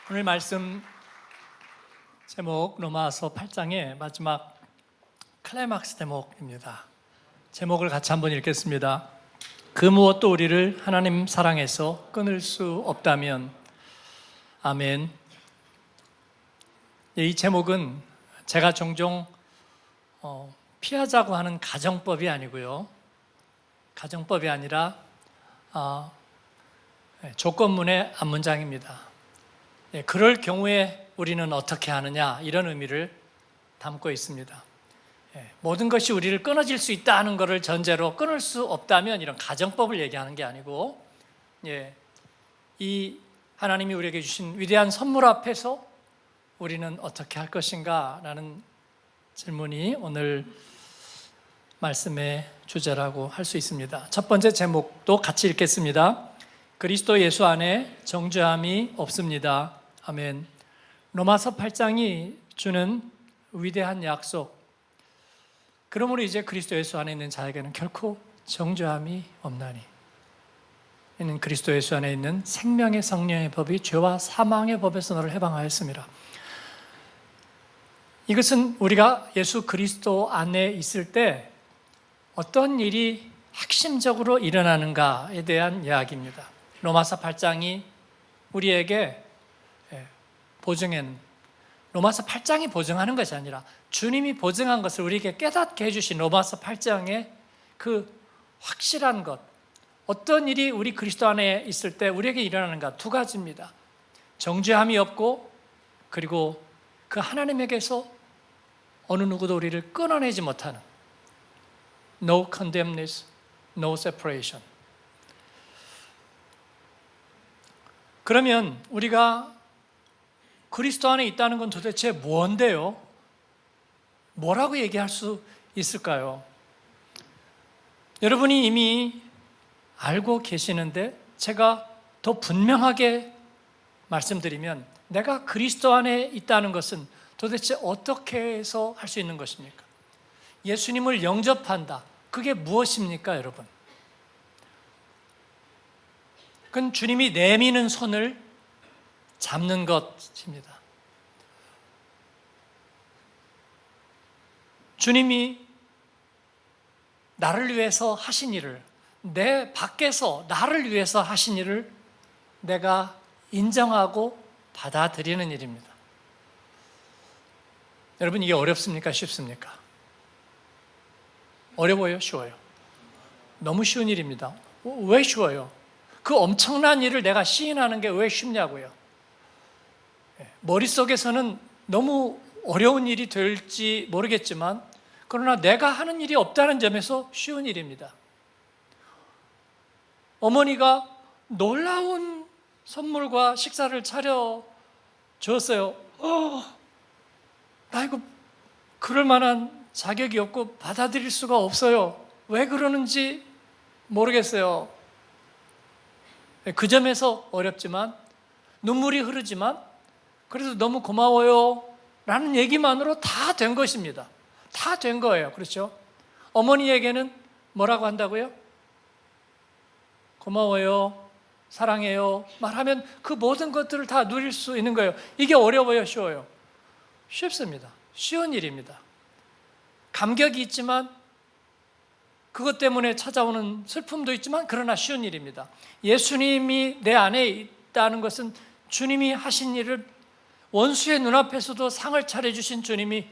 오늘 말씀 제목 로마서 8장의 마지막 클라이막스 대목입니다. 제목을 같이 한번 읽겠습니다. 그 무엇도 우리를 하나님 사랑에서 끊을 수 없다면. 아멘. 이 제목은 제가 종종 피하자고 하는 가정법이 아니고요, 가정법이 아니라 조건문의 앞문장입니다. 그럴 경우에 우리는 어떻게 하느냐, 이런 의미를 담고 있습니다. 모든 것이 우리를 끊어질 수 있다 하는 것을 전제로 끊을 수 없다면, 이런 가정법을 얘기하는 게 아니고, 이 하나님이 우리에게 주신 위대한 선물 앞에서 우리는 어떻게 할 것인가 라는 질문이 오늘 말씀의 주제라고 할 수 있습니다. 첫 번째 제목도 같이 읽겠습니다. 그리스도 예수 안에 정죄함이 없습니다. 아멘. 로마서 8장이 주는 위대한 약속, 그러므로 이제 그리스도 예수 안에 있는 자에게는 결코 정죄함이 없나니, 이는 그리스도 예수 안에 있는 생명의 성령의 법이 죄와 사망의 법에서 너를 해방하였습니다. 이것은 우리가 예수 그리스도 안에 있을 때 어떤 일이 핵심적으로 일어나는가에 대한 이야기입니다. 로마서 8장이 우리에게 보증한, 로마서 8장이 보증하는 것이 아니라 주님이 보증한 것을 우리에게 깨닫게 해주신 로마서 8장의 그 확실한 것, 어떤 일이 우리 그리스도 안에 있을 때 우리에게 일어나는가, 두 가지입니다. 정죄함이 없고, 그리고 그 하나님에게서 어느 누구도 우리를 끊어내지 못하는 No condemnation, no separation. 그러면 우리가 그리스도 안에 있다는 건 도대체 뭔데요? 뭐라고 얘기할 수 있을까요? 여러분이 이미 알고 계시는데 제가 더 분명하게 말씀드리면, 내가 그리스도 안에 있다는 것은 도대체 어떻게 해서 할 수 있는 것입니까? 예수님을 영접한다. 그게 무엇입니까, 여러분? 그건 주님이 내미는 손을 잡는 것입니다. 주님이 나를 위해서 하신 일을, 내 밖에서 나를 위해서 하신 일을 내가 인정하고 받아들이는 일입니다. 여러분, 이게 어렵습니까? 쉽습니까? 어려워요? 쉬워요? 너무 쉬운 일입니다. 왜 쉬워요? 그 엄청난 일을 내가 시인하는 게 왜 쉽냐고요? 머릿속에서는 너무 어려운 일이 될지 모르겠지만, 그러나 내가 하는 일이 없다는 점에서 쉬운 일입니다. 어머니가 놀라운 선물과 식사를 차려 주었어요. 나 이거 그럴 만한 자격이 없고 받아들일 수가 없어요. 왜 그러는지 모르겠어요. 그 점에서 어렵지만, 눈물이 흐르지만, 그래도 너무 고마워요 라는 얘기만으로 다 된 것입니다. 다 된 거예요. 그렇죠? 어머니에게는 뭐라고 한다고요? 고마워요, 사랑해요 말하면 그 모든 것들을 다 누릴 수 있는 거예요. 이게 어려워요? 쉬워요? 쉽습니다. 쉬운 일입니다. 감격이 있지만, 그것 때문에 찾아오는 슬픔도 있지만, 그러나 쉬운 일입니다. 예수님이 내 안에 있다는 것은 주님이 하신 일을, 원수의 눈앞에서도 상을 차려주신 주님이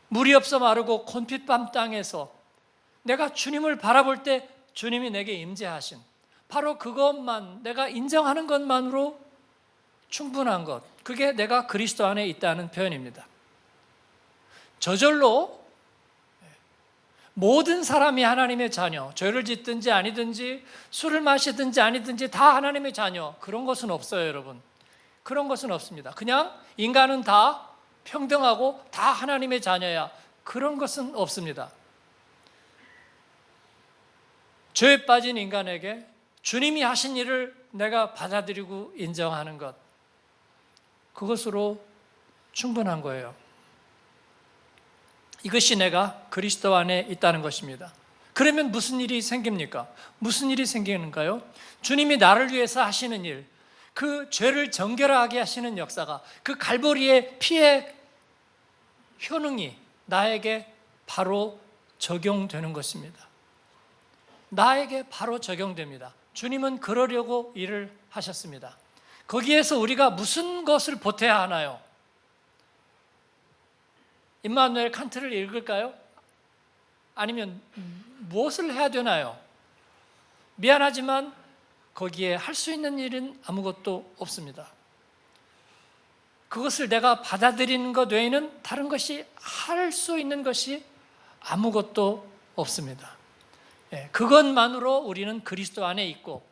물이 없어 마르고 곤핏밤 땅에서 내가 주님을 바라볼 때 주님이 내게 임재하신, 바로 그것만, 내가 인정하는 것만으로 충분한 것, 그게 내가 그리스도 안에 있다는 표현입니다. 저절로 모든 사람이 하나님의 자녀, 죄를 짓든지 아니든지 술을 마시든지 아니든지 다 하나님의 자녀, 그런 것은 없어요, 여러분. 그런 것은 없습니다. 그냥 인간은 다 평등하고 다 하나님의 자녀야, 그런 것은 없습니다. 죄에 빠진 인간에게 주님이 하신 일을 내가 받아들이고 인정하는 것, 그것으로 충분한 거예요. 이것이 내가 그리스도 안에 있다는 것입니다. 그러면 무슨 일이 생깁니까? 무슨 일이 생기는가요? 주님이 나를 위해서 하시는 일, 그 죄를 정결하게 하시는 역사가, 그 갈보리의 피의 효능이 나에게 바로 적용되는 것입니다. 나에게 바로 적용됩니다. 주님은 그러려고 일을 하셨습니다. 거기에서 우리가 무슨 것을 보태야 하나요? 임마누엘 칸트를 읽을까요? 아니면 무엇을 해야 되나요? 미안하지만 거기에 할 수 있는 일은 아무것도 없습니다. 그것을 내가 받아들이는 것 외에는 다른 것이 할 수 있는 것이 아무것도 없습니다. 그것만으로 우리는 그리스도 안에 있고,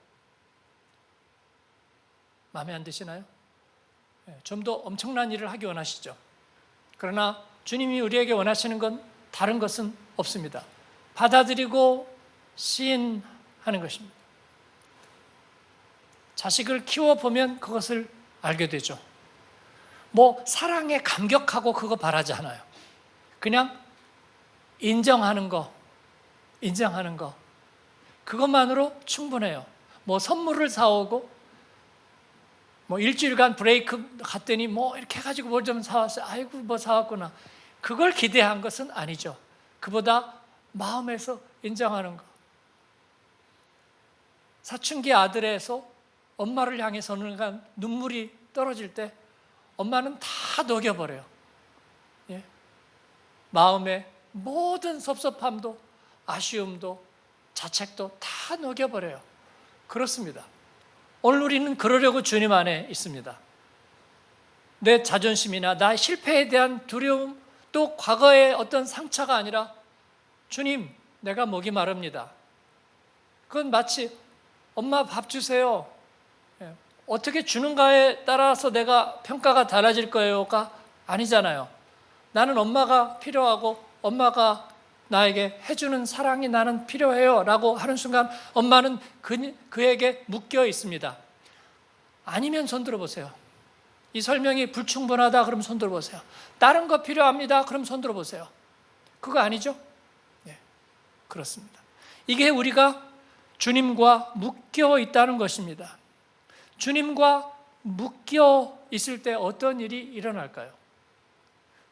마음에 안 드시나요? 좀 더 엄청난 일을 하기 원하시죠. 그러나 주님이 우리에게 원하시는 건 다른 것은 없습니다. 받아들이고 시인하는 것입니다. 자식을 키워보면 그것을 알게 되죠. 사랑에 감격하고 그거 바라지 않아요. 그냥 인정하는 거, 그것만으로 충분해요. 선물을 사오고, 일주일간 브레이크 갔더니 이렇게 해가지고 뭘 좀 사왔어요. 아이고, 사왔구나. 그걸 기대한 것은 아니죠. 그보다 마음에서 인정하는 거. 사춘기 아들에서 엄마를 향해서 눈물이 떨어질 때 엄마는 다 녹여버려요. 마음의 모든 섭섭함도, 아쉬움도, 자책도 다 녹여버려요. 그렇습니다. 오늘 우리는 그러려고 주님 안에 있습니다. 내 자존심이나 나의 실패에 대한 두려움, 또 과거의 어떤 상처가 아니라, 주님, 내가 목이 마릅니다. 그건 마치 엄마 밥 주세요, 어떻게 주는가에 따라서 내가 평가가 달라질 거예요가 아니잖아요. 나는 엄마가 필요하고 엄마가 나에게 해주는 사랑이 나는 필요해요 라고 하는 순간 엄마는 그에게 묶여 있습니다. 아니면 손 들어보세요. 이 설명이 불충분하다 그럼 손 들어보세요. 다른 거 필요합니다 그럼 손 들어보세요. 그거 아니죠? 네, 그렇습니다. 이게 우리가 주님과 묶여 있다는 것입니다. 주님과 묶여 있을 때 어떤 일이 일어날까요?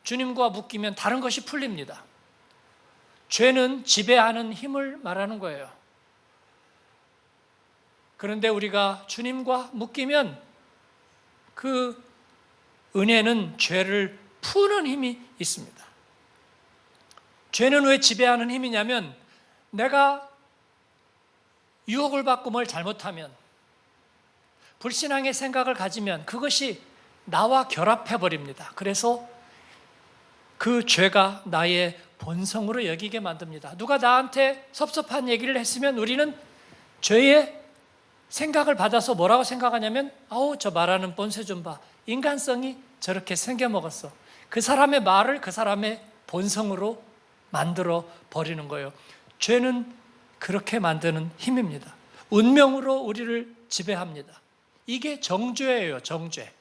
주님과 묶이면 다른 것이 풀립니다. 죄는 지배하는 힘을 말하는 거예요. 그런데 우리가 주님과 묶이면 그 은혜는 죄를 푸는 힘이 있습니다. 죄는 왜 지배하는 힘이냐면, 내가 유혹을 받고 뭘 잘못하면, 불신앙의 생각을 가지면 그것이 나와 결합해버립니다. 그래서 그 죄가 나의 본성으로 여기게 만듭니다. 누가 나한테 섭섭한 얘기를 했으면 우리는 죄의 생각을 받아서 뭐라고 생각하냐면, 저 말하는 본세 좀 봐. 인간성이 저렇게 생겨먹었어. 그 사람의 말을 그 사람의 본성으로 만들어 버리는 거예요. 죄는 그렇게 만드는 힘입니다. 운명으로 우리를 지배합니다. 이게 정죄예요, 정죄.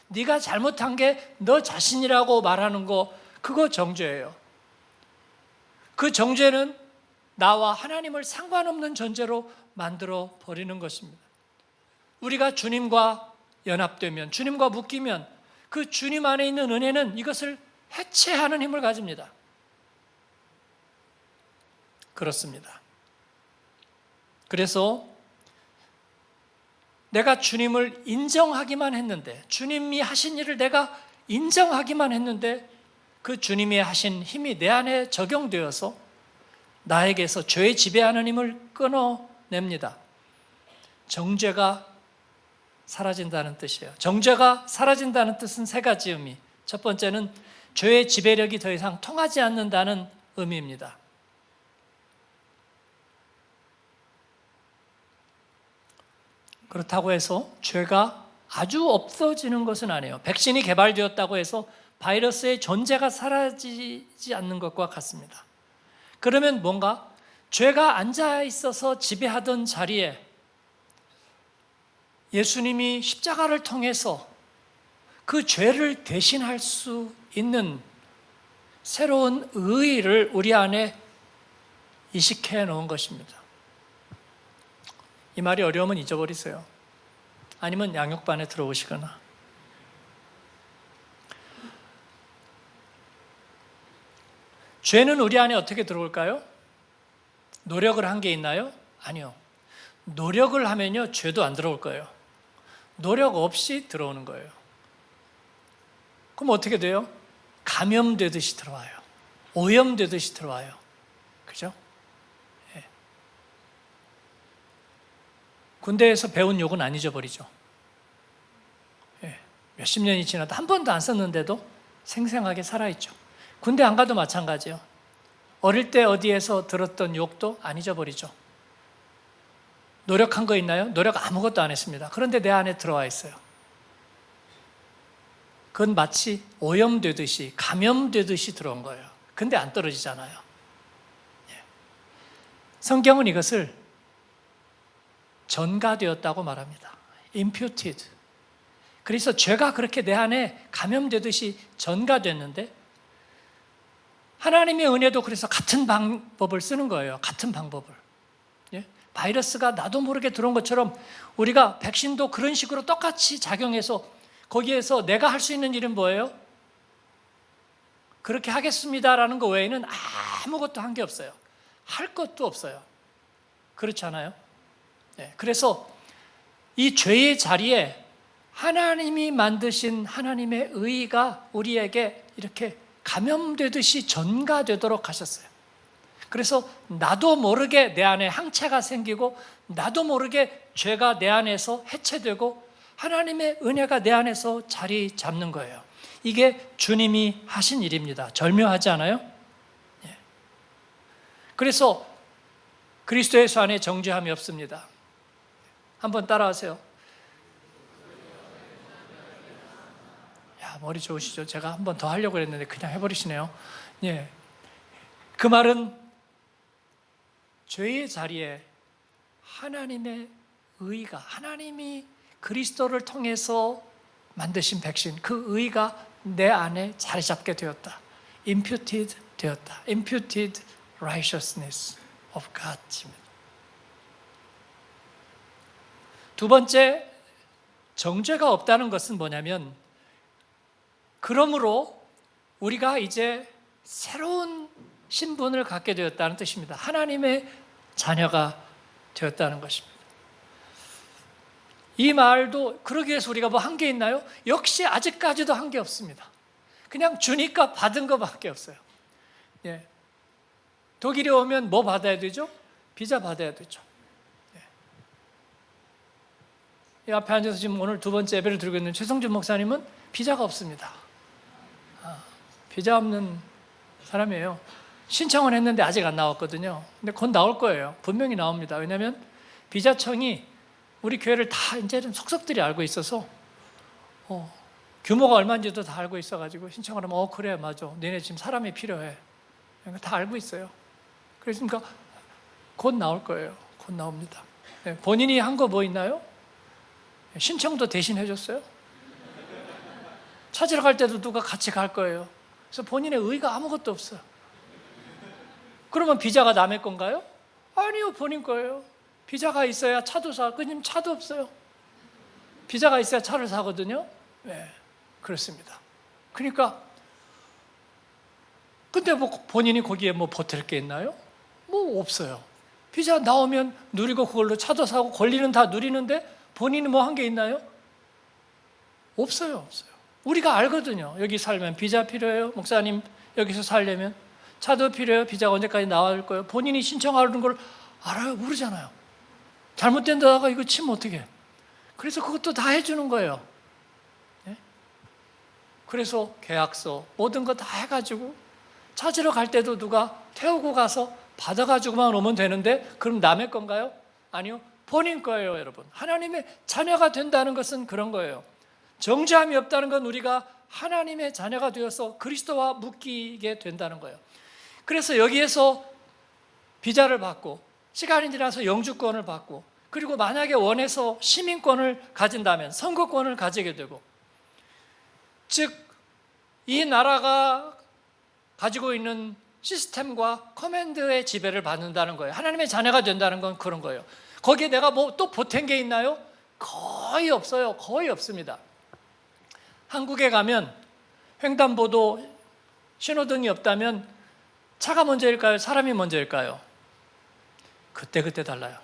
네가 잘못한 게 너 자신이라고 말하는 거, 그거 정죄예요. 그 정죄는 나와 하나님을 상관없는 존재로 만들어 버리는 것입니다. 우리가 주님과 연합되면, 주님과 묶이면 그 주님 안에 있는 은혜는 이것을 해체하는 힘을 가집니다. 그렇습니다. 그래서 내가 주님을 인정하기만 했는데, 주님이 하신 일을 내가 인정하기만 했는데, 그 주님이 하신 힘이 내 안에 적용되어서 나에게서 죄의 지배하는 힘을 끊어냅니다. 정죄가 사라진다는 뜻이에요. 정죄가 사라진다는 뜻은 세 가지 의미. 첫 번째는 죄의 지배력이 더 이상 통하지 않는다는 의미입니다. 그렇다고 해서 죄가 아주 없어지는 것은 아니에요. 백신이 개발되었다고 해서 바이러스의 존재가 사라지지 않는 것과 같습니다. 그러면 뭔가 죄가 앉아 있어서 지배하던 자리에 예수님이 십자가를 통해서 그 죄를 대신할 수 있는 새로운 의의를 우리 안에 이식해 놓은 것입니다. 이 말이 어려우면 잊어버리세요. 아니면 양육반에 들어오시거나. 죄는 우리 안에 어떻게 들어올까요? 노력을 한 게 있나요? 아니요. 노력을 하면요, 죄도 안 들어올 거예요. 노력 없이 들어오는 거예요. 그럼 어떻게 돼요? 감염되듯이 들어와요. 오염되듯이 들어와요. 그죠? 예. 군대에서 배운 욕은 안 잊어버리죠. 예. 몇십 년이 지나도 한 번도 안 썼는데도 생생하게 살아있죠. 군대 안 가도 마찬가지예요. 어릴 때 어디에서 들었던 욕도 안 잊어버리죠. 노력한 거 있나요? 노력 아무것도 안 했습니다. 그런데 내 안에 들어와 있어요. 그건 마치 오염되듯이, 감염되듯이 들어온 거예요. 근데 안 떨어지잖아요. 예. 성경은 이것을 전가되었다고 말합니다. imputed. 그래서 죄가 그렇게 내 안에 감염되듯이 전가됐는데, 하나님의 은혜도 그래서 같은 방법을 쓰는 거예요. 같은 방법을. 예? 바이러스가 나도 모르게 들어온 것처럼 우리가 백신도 그런 식으로 똑같이 작용해서 거기에서 내가 할 수 있는 일은 뭐예요? 그렇게 하겠습니다라는 거 외에는 아무것도 한 게 없어요. 할 것도 없어요. 그렇지 않아요? 예. 그래서 이 죄의 자리에 하나님이 만드신 하나님의 의가 우리에게 이렇게 감염되듯이 전가되도록 하셨어요. 그래서 나도 모르게 내 안에 항체가 생기고 나도 모르게 죄가 내 안에서 해체되고 하나님의 은혜가 내 안에서 자리 잡는 거예요. 이게 주님이 하신 일입니다. 절묘하지 않아요? 예. 그래서 그리스도 예수 안에 정죄함이 없습니다. 한번 따라하세요. 머리 좋으시죠? 제가 한 번 더 하려고 했는데 그냥 해버리시네요. 예. 그 말은 죄의 자리에 하나님의 의가, 하나님이 그리스도를 통해서 만드신 백신, 그 의가 내 안에 자리 잡게 되었다. imputed 되었다. imputed righteousness of God. 두 번째, 정죄가 없다는 것은 뭐냐면, 그러므로 우리가 이제 새로운 신분을 갖게 되었다는 뜻입니다. 하나님의 자녀가 되었다는 것입니다. 이 말도 그러기 위해서 우리가 뭐 한 게 있나요? 역시 아직까지도 한 게 없습니다. 그냥 주니까 받은 것밖에 없어요. 예. 독일에 오면 뭐 받아야 되죠? 비자 받아야 되죠. 예. 이 앞에 앉아서 지금 오늘 두 번째 예배를 드리고 있는 최성준 목사님은 비자가 없습니다. 비자 없는 사람이에요. 신청을 했는데 아직 안 나왔거든요. 근데 곧 나올 거예요. 분명히 나옵니다. 왜냐하면 비자청이 우리 교회를 다 이제 좀 속속들이 알고 있어서 규모가 얼마인지도 다 알고 있어가지고 신청을 하면 그래 맞아. 너네 지금 사람이 필요해. 다 알고 있어요. 그러니까 곧 나올 거예요. 곧 나옵니다. 네, 본인이 한 거 뭐 있나요? 신청도 대신 해줬어요. 찾으러 갈 때도 누가 같이 갈 거예요. 그래서 본인의 의가 아무것도 없어요. 그러면 비자가 남의 건가요? 아니요, 본인 거예요. 비자가 있어야 차도 사. 그님 차도 없어요. 비자가 있어야 차를 사거든요. 네, 그렇습니다. 그러니까 근데 뭐 본인이 거기에 뭐 보탤 게 있나요? 뭐 없어요. 비자 나오면 누리고 그걸로 차도 사고 권리는 다 누리는데 본인이 뭐 한 게 있나요? 없어요, 없어요. 우리가 알거든요. 여기 살면 비자 필요해요. 목사님 여기서 살려면 차도 필요해요. 비자가 언제까지 나올 거예요. 본인이 신청하는 걸 알아요? 모르잖아요. 잘못된 데다가 이거 치면 어떡해. 그래서 그것도 다 해주는 거예요. 네? 그래서 계약서 모든 거 다 해가지고 찾으러 갈 때도 누가 태우고 가서 받아가지고만 오면 되는데 그럼 남의 건가요? 아니요. 본인 거예요, 여러분. 하나님의 자녀가 된다는 것은 그런 거예요. 정죄함이 없다는 건 우리가 하나님의 자녀가 되어서 그리스도와 묶이게 된다는 거예요. 그래서 여기에서 비자를 받고 시간이 지나서 영주권을 받고 그리고 만약에 원해서 시민권을 가진다면 선거권을 가지게 되고 즉 이 나라가 가지고 있는 시스템과 커맨드의 지배를 받는다는 거예요. 하나님의 자녀가 된다는 건 그런 거예요. 거기에 내가 뭐 또 보탠 게 있나요? 거의 없어요. 거의 없습니다. 한국에 가면 횡단보도 신호등이 없다면 차가 먼저일까요? 사람이 먼저일까요? 그때그때 달라요.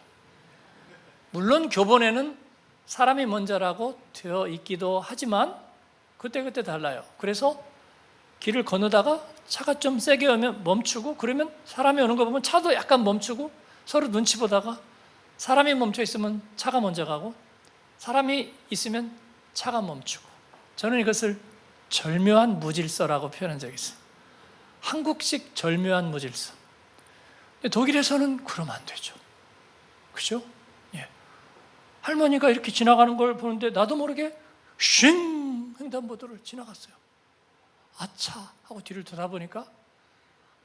물론 교본에는 사람이 먼저라고 되어 있기도 하지만 그때그때 달라요. 그래서 길을 건너다가 차가 좀 세게 오면 멈추고, 그러면 사람이 오는 거 보면 차도 약간 멈추고, 서로 눈치 보다가 사람이 멈춰 있으면 차가 먼저 가고, 사람이 있으면 차가 멈추고. 저는 이것을 절묘한 무질서라고 표현한 적이 있어요. 한국식 절묘한 무질서. 독일에서는 그러면 안 되죠. 그죠? 예. 할머니가 이렇게 지나가는 걸 보는데 나도 모르게 쉥 횡단보도를 지나갔어요. 아차 하고 뒤를 돌아보니까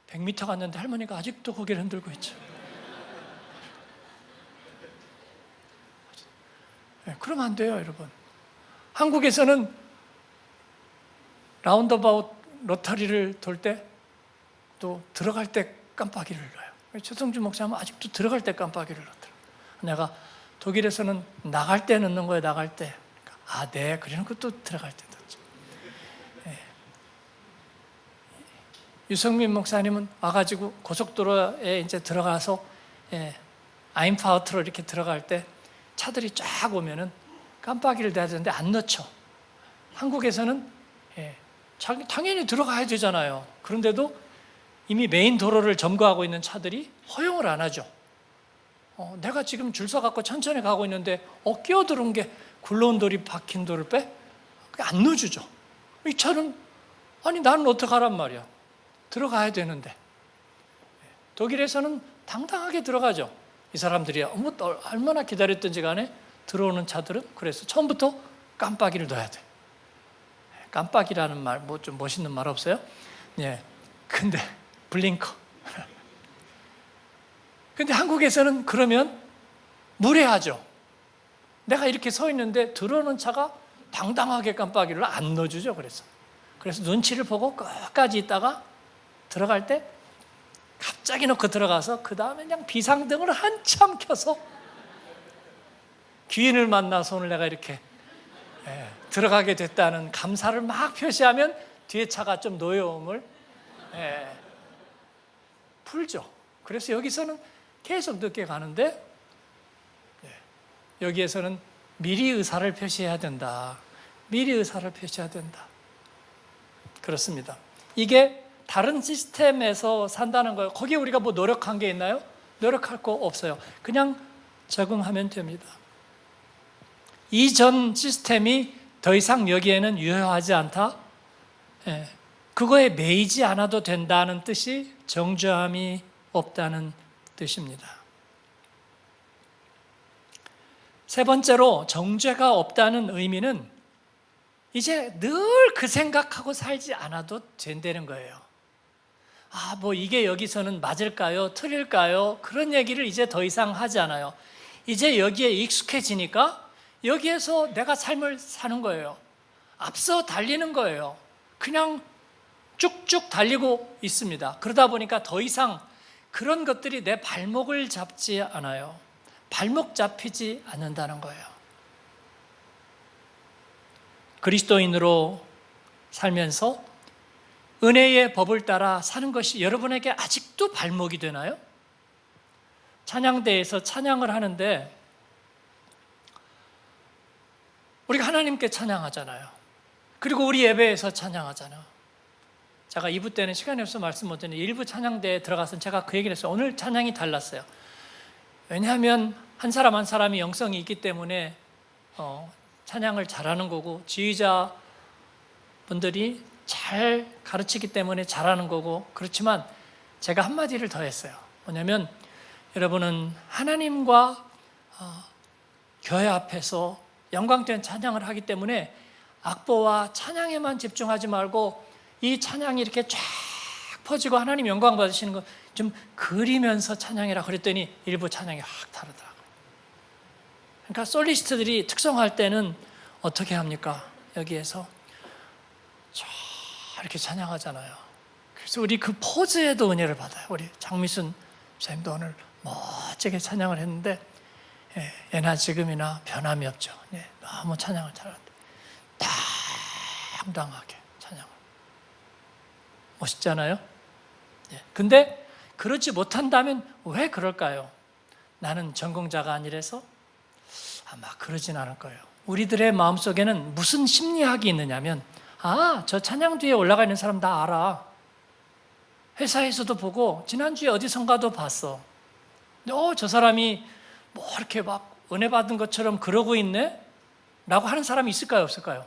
100m 갔는데 할머니가 아직도 고개를 흔들고 있죠. 네, 그러면 안 돼요, 여러분. 한국에서는 라운드바웃 로터리를 돌 때 또 들어갈 때 깜빡이를 넣어요. 최성준 목사님은 아직도 들어갈 때 깜빡이를 넣더라고요. 내가 독일에서는 나갈 때 넣는 거예요, 나갈 때. 아, 네. 그러는 것도 들어갈 때 넣죠. 네. 유성민 목사님은 와가지고 고속도로에 이제 들어가서 아임파우트로 이렇게 들어갈 때 차들이 쫙 오면은 깜빡이를 대야 되는데 안 넣죠. 한국에서는 당연히 들어가야 되잖아요. 그런데도 이미 메인 도로를 점거하고 있는 차들이 허용을 안 하죠. 내가 지금 줄 서갖고 천천히 가고 있는데 끼어들은 게 굴러온 돌이 박힌 돌을 빼? 안 넣어주죠. 이 차는 아니 나는 어떡하란 말이야. 들어가야 되는데. 독일에서는 당당하게 들어가죠. 이 사람들이 얼마나 기다렸던지 간에 들어오는 차들은 그래서 처음부터 깜빡이를 넣어야 돼. 깜빡이라는 말, 뭐 좀 멋있는 말 없어요? 예. 근데 블링커. 근데 한국에서는 그러면 무례하죠. 내가 이렇게 서 있는데 들어오는 차가 당당하게 깜빡이를 안 넣어주죠. 그래서 눈치를 보고 끝까지 있다가 들어갈 때 갑자기 넣고 들어가서 그 다음에 그냥 비상등을 한참 켜서 귀인을 만나서 오늘 내가 이렇게 들어가게 됐다는 감사를 막 표시하면 뒤에 차가 좀 노여움을 풀죠. 그래서 여기서는 계속 늦게 가는데 여기에서는 미리 의사를 표시해야 된다. 미리 의사를 표시해야 된다. 그렇습니다. 이게 다른 시스템에서 산다는 거예요. 거기에 우리가 뭐 노력한 게 있나요? 노력할 거 없어요. 그냥 적응하면 됩니다. 이전 시스템이 더 이상 여기에는 유효하지 않다. 그거에 매이지 않아도 된다는 뜻이 정죄함이 없다는 뜻입니다. 세 번째로 정죄가 없다는 의미는 이제 늘 그 생각하고 살지 않아도 된다는 거예요. 뭐 이게 여기서는 맞을까요? 틀릴까요? 그런 얘기를 이제 더 이상 하지 않아요. 이제 여기에 익숙해지니까 여기에서 내가 삶을 사는 거예요. 앞서 달리는 거예요. 그냥 쭉쭉 달리고 있습니다. 그러다 보니까 더 이상 그런 것들이 내 발목을 잡지 않아요. 발목 잡히지 않는다는 거예요. 그리스도인으로 살면서 은혜의 법을 따라 사는 것이 여러분에게 아직도 발목이 되나요? 찬양대에서 찬양을 하는데 우리가 하나님께 찬양하잖아요. 그리고 우리 예배에서 찬양하잖아요. 제가 2부 때는 시간이 없어서 말씀 못 드렸는데 1부 찬양대에 들어가서 제가 그 얘기를 했어요. 오늘 찬양이 달랐어요. 왜냐하면 한 사람 한 사람이 영성이 있기 때문에 찬양을 잘하는 거고 지휘자 분들이 잘 가르치기 때문에 잘하는 거고, 그렇지만 제가 한마디를 더 했어요. 뭐냐면 여러분은 하나님과 교회 앞에서 영광된 찬양을 하기 때문에 악보와 찬양에만 집중하지 말고 이 찬양이 이렇게 쫙 퍼지고 하나님 영광 받으시는 거 좀 그리면서 찬양이라 그랬더니 일부 찬양이 확 다르더라고요. 그러니까 솔리스트들이 특성할 때는 어떻게 합니까? 여기에서 이렇게 찬양하잖아요. 그래서 우리 그 포즈에도 은혜를 받아요. 우리 장미순 선생님도 오늘 멋지게 찬양을 했는데 예나 지금이나 변함이 없죠. 너무 찬양을 잘하는데 당당하게 찬양을. 멋있잖아요? 근데 그렇지 못한다면 왜 그럴까요? 나는 전공자가 아니라서? 아마 그러진 않을 거예요. 우리들의 마음속에는 무슨 심리학이 있느냐면, 저 찬양 뒤에 올라가 있는 사람 다 알아. 회사에서도 보고 지난주에 어디선가도 봤어. 저 사람이 뭐 이렇게 막 은혜 받은 것처럼 그러고 있네? 라고 하는 사람이 있을까요, 없을까요?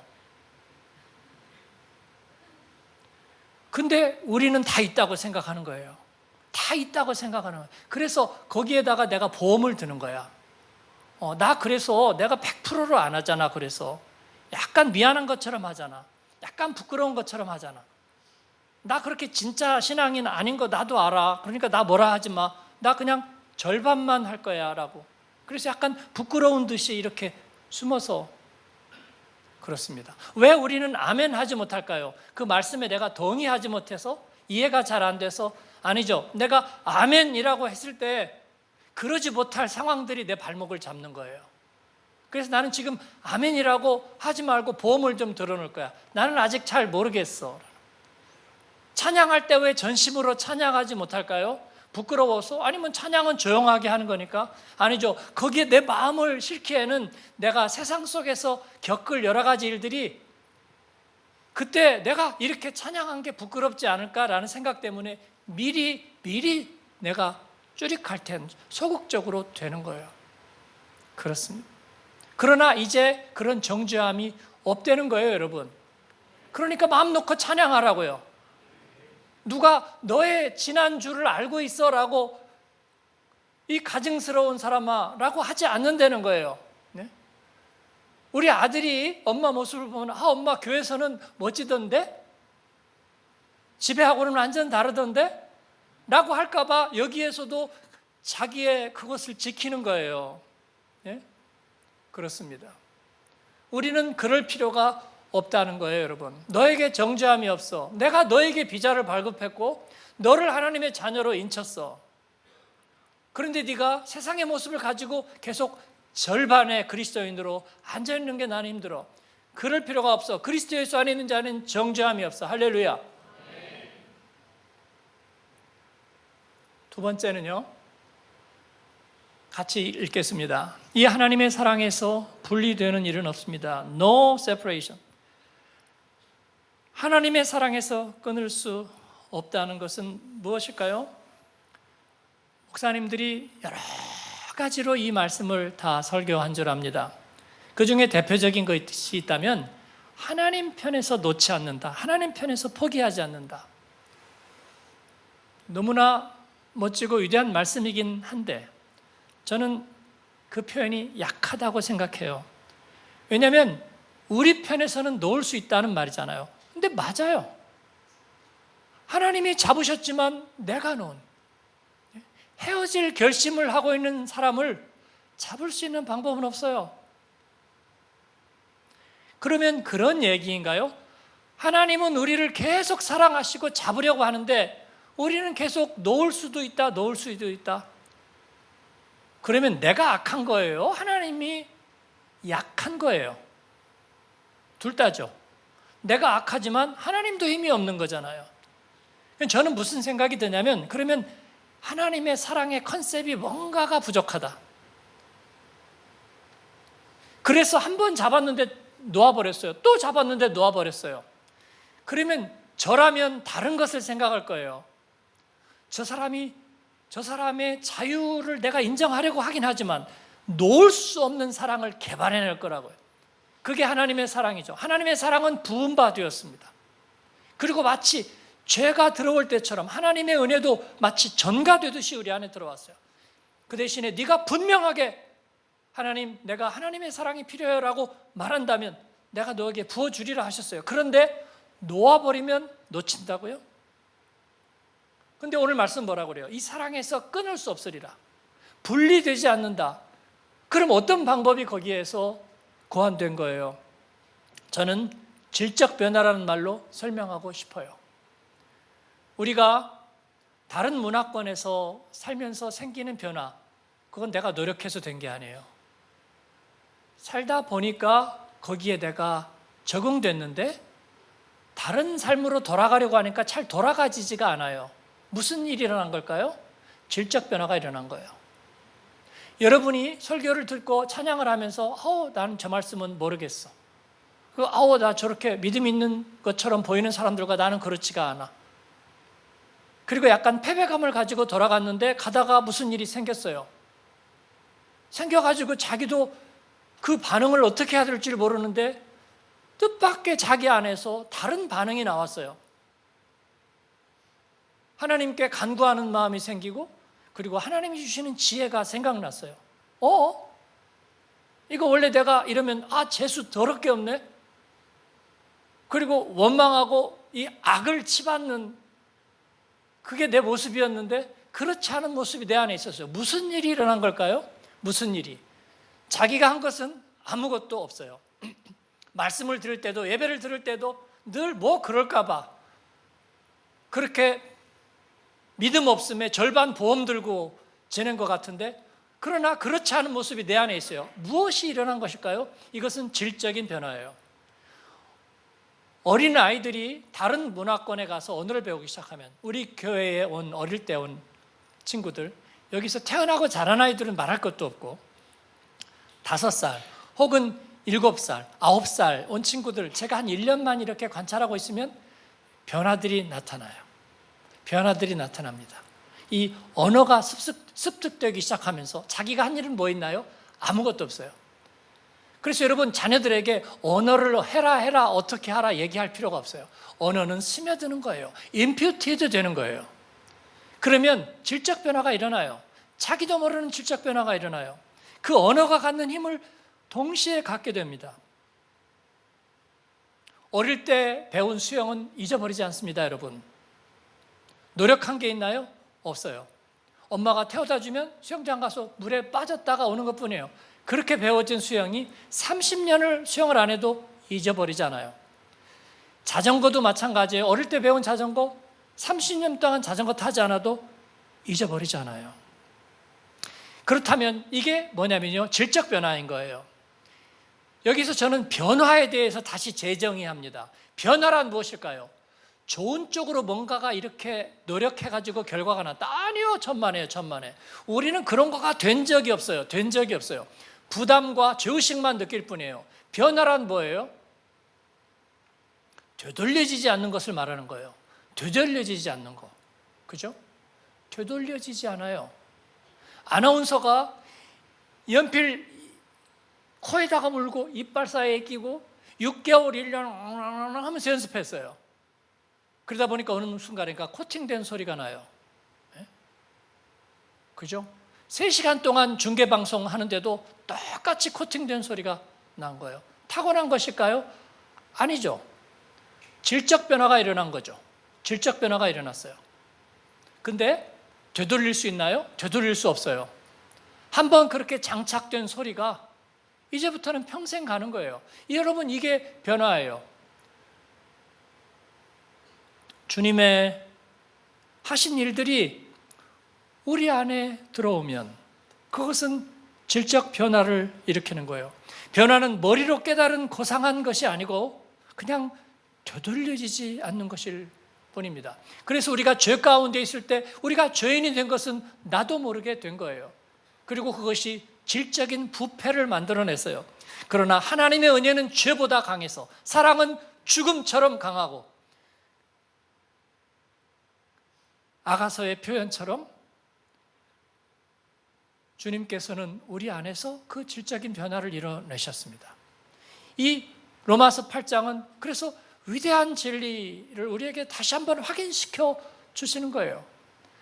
근데 우리는 다 있다고 생각하는 거예요. 다 있다고 생각하는 거예요. 그래서 거기에다가 내가 보험을 드는 거야. 나 그래서 내가 100%로 안 하잖아. 그래서 약간 미안한 것처럼 하잖아. 약간 부끄러운 것처럼 하잖아. 나 그렇게 진짜 신앙인 아닌 거 나도 알아. 그러니까 나 뭐라 하지 마. 나 그냥 절반만 할 거야 라고. 그래서 약간 부끄러운 듯이 이렇게 숨어서 그렇습니다. 왜 우리는 아멘 하지 못할까요? 그 말씀에 내가 동의하지 못해서, 이해가 잘 안 돼서? 아니죠. 내가 아멘이라고 했을 때 그러지 못할 상황들이 내 발목을 잡는 거예요. 그래서 나는 지금 아멘이라고 하지 말고 보험을 좀 들어놓을 거야. 나는 아직 잘 모르겠어. 찬양할 때 왜 전심으로 찬양하지 못할까요? 부끄러워서? 아니면 찬양은 조용하게 하는 거니까? 아니죠. 거기에 내 마음을 싣기에는 내가 세상 속에서 겪을 여러 가지 일들이, 그때 내가 이렇게 찬양한 게 부끄럽지 않을까라는 생각 때문에 미리 내가 쭈릭할 텐 소극적으로 되는 거예요. 그렇습니다. 그러나 이제 그런 정죄함이 없다는 거예요, 여러분. 그러니까 마음 놓고 찬양하라고요. 누가 너의 지난주를 알고 있어라고, 이 가증스러운 사람아 라고 하지 않는다는 거예요. 우리 아들이 엄마 모습을 보면, 엄마 교회에서는 멋지던데? 집에하고는 완전 다르던데? 라고 할까봐 여기에서도 자기의 그것을 지키는 거예요. 그렇습니다. 우리는 그럴 필요가 없다는 거예요, 여러분. 너에게 정죄함이 없어. 내가 너에게 비자를 발급했고 너를 하나님의 자녀로 인쳤어. 그런데 네가 세상의 모습을 가지고 계속 절반의 그리스도인으로 앉아있는 게 나는 힘들어. 그럴 필요가 없어. 그리스도 예수 안에 있는 자는 정죄함이 없어. 할렐루야. 두 번째는요, 같이 읽겠습니다. 이 하나님의 사랑에서 분리되는 일은 없습니다. No separation. 하나님의 사랑에서 끊을 수 없다는 것은 무엇일까요? 목사님들이 여러 가지로 이 말씀을 다 설교한 줄 압니다. 그 중에 대표적인 것이 있다면, 하나님 편에서 놓지 않는다. 하나님 편에서 포기하지 않는다. 너무나 멋지고 위대한 말씀이긴 한데 저는 그 표현이 약하다고 생각해요. 왜냐하면 우리 편에서는 놓을 수 있다는 말이잖아요. 근데 맞아요. 하나님이 잡으셨지만 내가 놓은, 헤어질 결심을 하고 있는 사람을 잡을 수 있는 방법은 없어요. 그러면 그런 얘기인가요? 하나님은 우리를 계속 사랑하시고 잡으려고 하는데 우리는 계속 놓을 수도 있다, 놓을 수도 있다. 그러면 내가 악한 거예요? 하나님이 약한 거예요? 둘 다죠. 내가 악하지만 하나님도 힘이 없는 거잖아요. 저는 무슨 생각이 드냐면, 그러면 하나님의 사랑의 컨셉이 뭔가가 부족하다. 그래서 한 번 잡았는데 놓아버렸어요. 또 잡았는데 놓아버렸어요. 그러면 저라면 다른 것을 생각할 거예요. 저 사람의 자유를 내가 인정하려고 하긴 하지만 놓을 수 없는 사랑을 개발해낼 거라고요. 그게 하나님의 사랑이죠. 하나님의 사랑은 부은 바 되었습니다. 그리고 마치 죄가 들어올 때처럼 하나님의 은혜도 마치 전가되듯이 우리 안에 들어왔어요. 그 대신에 네가 분명하게 하나님, 내가 하나님의 사랑이 필요해라고 말한다면 내가 너에게 부어주리라 하셨어요. 그런데 놓아버리면 놓친다고요? 근데 오늘 말씀 뭐라고 그래요? 이 사랑에서 끊을 수 없으리라. 분리되지 않는다. 그럼 어떤 방법이 거기에서 고안된 거예요? 저는 질적 변화라는 말로 설명하고 싶어요. 우리가 다른 문화권에서 살면서 생기는 변화, 그건 내가 노력해서 된 게 아니에요. 살다 보니까 거기에 내가 적응됐는데 다른 삶으로 돌아가려고 하니까 잘 돌아가지지가 않아요. 무슨 일이 일어난 걸까요? 질적 변화가 일어난 거예요. 여러분이 설교를 듣고 찬양을 하면서 나는 저 말씀은 모르겠어. 나 저렇게 믿음 있는 것처럼 보이는 사람들과 나는 그렇지가 않아. 그리고 약간 패배감을 가지고 돌아갔는데 가다가 무슨 일이 생겼어요. 생겨가지고 자기도 그 반응을 어떻게 해야 될지 모르는데 뜻밖의 자기 안에서 다른 반응이 나왔어요. 하나님께 간구하는 마음이 생기고 그리고 하나님이 주시는 지혜가 생각났어요. 이거 원래 내가 이러면 재수 더럽게 없네? 그리고 원망하고 이 악을 치받는 그게 내 모습이었는데 그렇지 않은 모습이 내 안에 있었어요. 무슨 일이 일어난 걸까요? 무슨 일이? 자기가 한 것은 아무것도 없어요. 말씀을 들을 때도 예배를 들을 때도 늘 뭐 그럴까 봐 그렇게 믿음 없음에 절반 보험 들고 지낸 것 같은데 그러나 그렇지 않은 모습이 내 안에 있어요. 무엇이 일어난 것일까요? 이것은 질적인 변화예요. 어린 아이들이 다른 문화권에 가서 언어를 배우기 시작하면 우리 교회에 어릴 때 온 친구들 여기서 태어나고 자란 아이들은 말할 것도 없고 5살 혹은 7살, 9살 온 친구들 제가 한 1년만 이렇게 관찰하고 있으면 변화들이 나타나요. 변화들이 나타납니다. 이 언어가 습득되기 시작하면서 자기가 한 일은 뭐 있나요? 아무것도 없어요. 그래서 여러분 자녀들에게 언어를 해라 어떻게 하라 얘기할 필요가 없어요. 언어는 스며드는 거예요. 임퓨티드 되는 거예요. 그러면 질적 변화가 일어나요. 자기도 모르는 질적 변화가 일어나요. 그 언어가 갖는 힘을 동시에 갖게 됩니다. 어릴 때 배운 수영은 잊어버리지 않습니다, 여러분. 노력한 게 있나요? 없어요. 엄마가 태워다 주면 수영장 가서 물에 빠졌다가 오는 것뿐이에요. 그렇게 배워진 수영이 30년을 수영을 안 해도 잊어버리지 않아요. 자전거도 마찬가지예요. 어릴 때 배운 자전거 30년 동안 자전거 타지 않아도 잊어버리지 않아요. 그렇다면 이게 뭐냐면요, 질적 변화인 거예요. 여기서 저는 변화에 대해서 다시 재정의합니다. 변화란 무엇일까요? 좋은 쪽으로 뭔가가 이렇게 노력해가지고 결과가 났다. 아니요, 천만에요, 천만에. 우리는 그런 거가 된 적이 없어요. 된 적이 없어요. 부담과 죄의식만 느낄 뿐이에요. 변화란 뭐예요? 되돌려지지 않는 것을 말하는 거예요. 되돌려지지 않는 거. 그죠? 되돌려지지 않아요. 아나운서가 연필 코에다가 물고 이빨 사이에 끼고 6개월, 1년 하면서 연습했어요. 그러다 보니까 어느 순간이니까 코팅된 소리가 나요. 네? 그죠? 3시간 동안 중계방송 하는데도 똑같이 코팅된 소리가 난 거예요. 타고난 것일까요? 아니죠. 질적 변화가 일어난 거죠. 질적 변화가 일어났어요. 근데 되돌릴 수 있나요? 되돌릴 수 없어요. 한번 그렇게 장착된 소리가 이제부터는 평생 가는 거예요. 여러분, 이게 변화예요. 주님의 하신 일들이 우리 안에 들어오면 그것은 질적 변화를 일으키는 거예요. 변화는 머리로 깨달은 고상한 것이 아니고 그냥 되돌려지지 않는 것일 뿐입니다. 그래서 우리가 죄 가운데 있을 때 우리가 죄인이 된 것은 나도 모르게 된 거예요. 그리고 그것이 질적인 부패를 만들어냈어요. 그러나 하나님의 은혜는 죄보다 강해서, 사랑은 죽음처럼 강하고, 아가서의 표현처럼 주님께서는 우리 안에서 그 질적인 변화를 이뤄내셨습니다. 이 로마서 8장은 그래서 위대한 진리를 우리에게 다시 한번 확인시켜 주시는 거예요.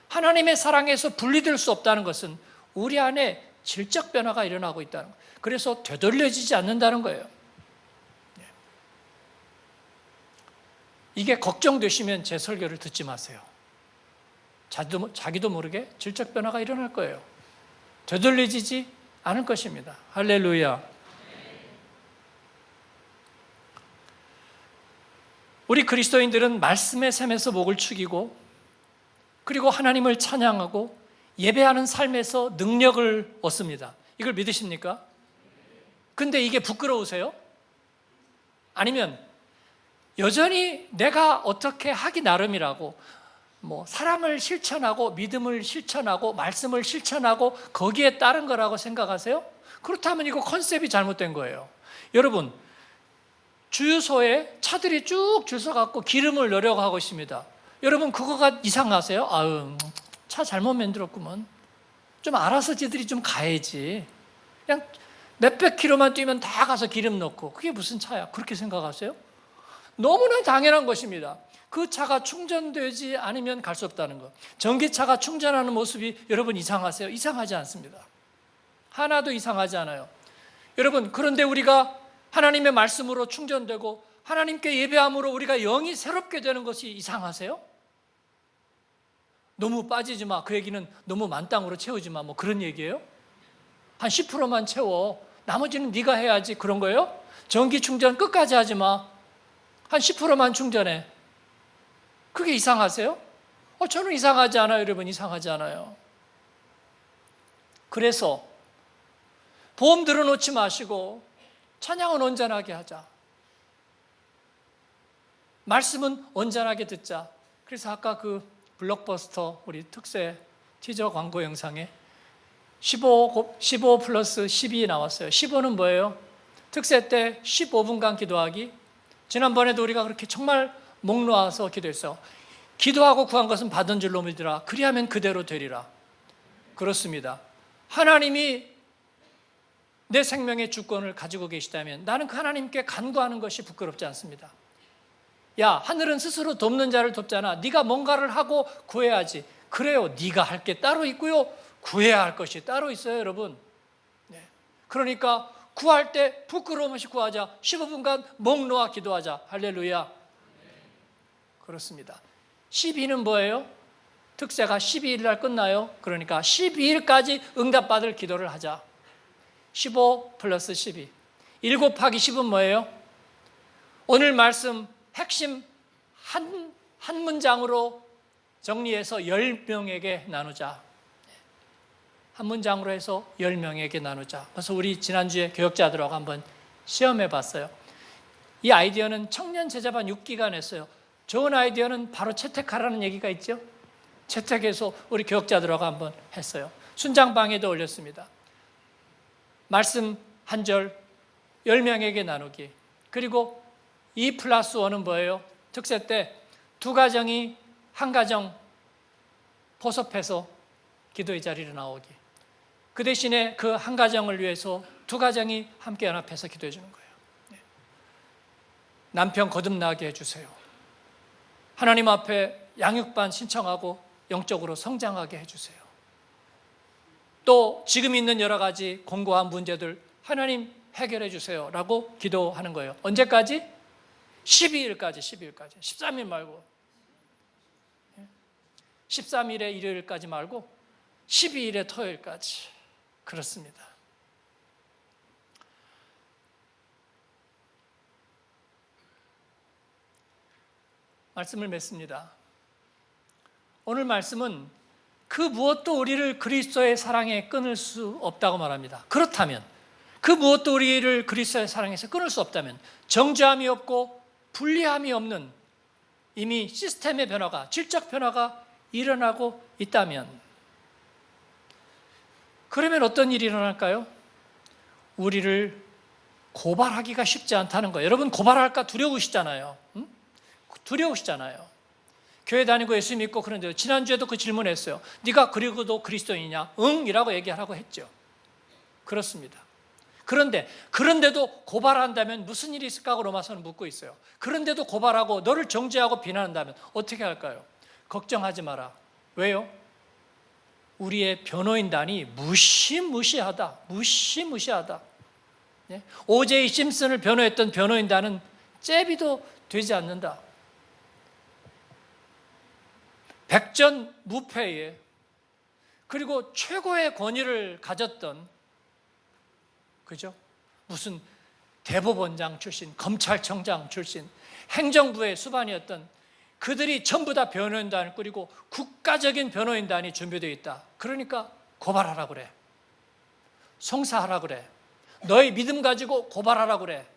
하나님의 사랑에서 분리될 수 없다는 것은 우리 안에 질적 변화가 일어나고 있다는 거예요. 그래서 되돌려지지 않는다는 거예요. 이게 걱정되시면 제 설교를 듣지 마세요. 자기도 모르게 질적 변화가 일어날 거예요. 되돌려지지 않을 것입니다. 할렐루야. 우리 그리스도인들은 말씀의 샘에서 목을 축이고 그리고 하나님을 찬양하고 예배하는 삶에서 능력을 얻습니다. 이걸 믿으십니까? 근데 이게 부끄러우세요? 아니면 여전히 내가 어떻게 하기 나름이라고 사랑을 실천하고 믿음을 실천하고 말씀을 실천하고 거기에 따른 거라고 생각하세요? 그렇다면 이거 컨셉이 잘못된 거예요. 여러분, 주유소에 차들이 쭉 줄 서갖고 기름을 넣으려고 하고 있습니다. 여러분, 그거가 이상하세요? 아유, 차 잘못 만들었구먼. 좀 알아서 지들이 좀 가야지. 그냥 몇백 킬로만 뛰면 다 가서 기름 넣고, 그게 무슨 차야? 그렇게 생각하세요? 너무나 당연한 것입니다. 그 차가 충전되지 않으면 갈 수 없다는 것. 전기차가 충전하는 모습이 여러분 이상하세요? 이상하지 않습니다. 하나도 이상하지 않아요. 여러분, 그런데 우리가 하나님의 말씀으로 충전되고 하나님께 예배함으로 우리가 영이 새롭게 되는 것이 이상하세요? 너무 빠지지 마. 그 얘기는 너무 만땅으로 채우지 마. 그런 얘기예요? 한 10%만 채워. 나머지는 네가 해야지. 그런 거예요? 전기 충전 끝까지 하지 마. 한 10%만 충전해. 그게 이상하세요? 저는 이상하지 않아요. 여러분, 이상하지 않아요. 그래서 보험 들어놓지 마시고 찬양은 온전하게 하자. 말씀은 온전하게 듣자. 그래서 아까 그 블록버스터 우리 특세 티저 광고 영상에 15 플러스 12 나왔어요. 15는 뭐예요? 특세 때 15분간 기도하기. 지난번에도 우리가 그렇게 정말 목 놓아서 기도했어요. 기도하고 구한 것은 받은 줄로 믿으라. 그리하면 그대로 되리라. 그렇습니다. 하나님이 내 생명의 주권을 가지고 계시다면 나는 그 하나님께 간구하는 것이 부끄럽지 않습니다. 야, 하늘은 스스로 돕는 자를 돕잖아. 네가 뭔가를 하고 구해야지. 그래요. 네가 할 게 따로 있고요. 구해야 할 것이 따로 있어요, 여러분. 네. 그러니까 구할 때 부끄러움 없이 구하자. 15분간 목 놓아 기도하자. 할렐루야. 그렇습니다. 12는 뭐예요? 특세가 12일 날 끝나요. 그러니까 12일까지 응답받을 기도를 하자. 15 플러스 12. 1 곱하기 10은 뭐예요? 오늘 말씀 핵심 한 문장으로 정리해서 10명에게 나누자. 한 문장으로 해서 10명에게 나누자. 그래서 우리 지난주에 교역자들하고 한번 시험해 봤어요. 이 아이디어는 청년 제자반 6기가 냈어요. 좋은 아이디어는 바로 채택하라는 얘기가 있죠. 채택해서 우리 교역자들하고 한번 했어요. 순장방에도 올렸습니다. 말씀 한 절 10명에게 나누기. 그리고 2 플러스 1은 뭐예요? 특세 때 두 가정이 한 가정 포섭해서 기도의 자리로 나오기. 그 대신에 그 한 가정을 위해서 두 가정이 함께 연합해서 기도해 주는 거예요. 남편 거듭나게 해주세요. 하나님 앞에 양육반 신청하고 영적으로 성장하게 해주세요. 또 지금 있는 여러 가지 공고한 문제들 하나님 해결해 주세요 라고 기도하는 거예요. 언제까지? 12일까지 13일 말고 13일에 일요일까지 말고 12일에 토요일까지. 그렇습니다. 말씀을 맺습니다. 오늘 말씀은 그 무엇도 우리를 그리스도의 사랑에 끊을 수 없다고 말합니다. 그렇다면 그 무엇도 우리를 그리스도의 사랑에서 끊을 수 없다면 정죄함이 없고 분리함이 없는 이미 시스템의 변화가, 질적 변화가 일어나고 있다면 그러면 어떤 일이 일어날까요? 우리를 고발하기가 쉽지 않다는 거예요. 여러분 고발할까 두려우시잖아요. 응? 두려우시잖아요. 교회 다니고 예수 믿고 그런데 지난주에도 그 질문했어요. 네가 그리고도 그리스도인이냐? 응? 이라고 얘기하라고 했죠. 그렇습니다. 그런데도 고발한다면 무슨 일이 있을까 하고 로마서는 묻고 있어요. 그런데도 고발하고 너를 정죄하고 비난한다면 어떻게 할까요? 걱정하지 마라. 왜요? 우리의 변호인단이 무시무시하다. O.J. 심슨을 변호했던 변호인단은 잽이도 되지 않는다. 백전무패에 그리고 최고의 권위를 가졌던 그죠? 무슨 대법원장 출신, 검찰청장 출신, 행정부의 수반이었던 그들이 전부 다 변호인단을 꾸리고 국가적인 변호인단이 준비되어 있다. 그러니까 고발하라 그래. 송사하라 그래. 너의 믿음 가지고 고발하라고 그래.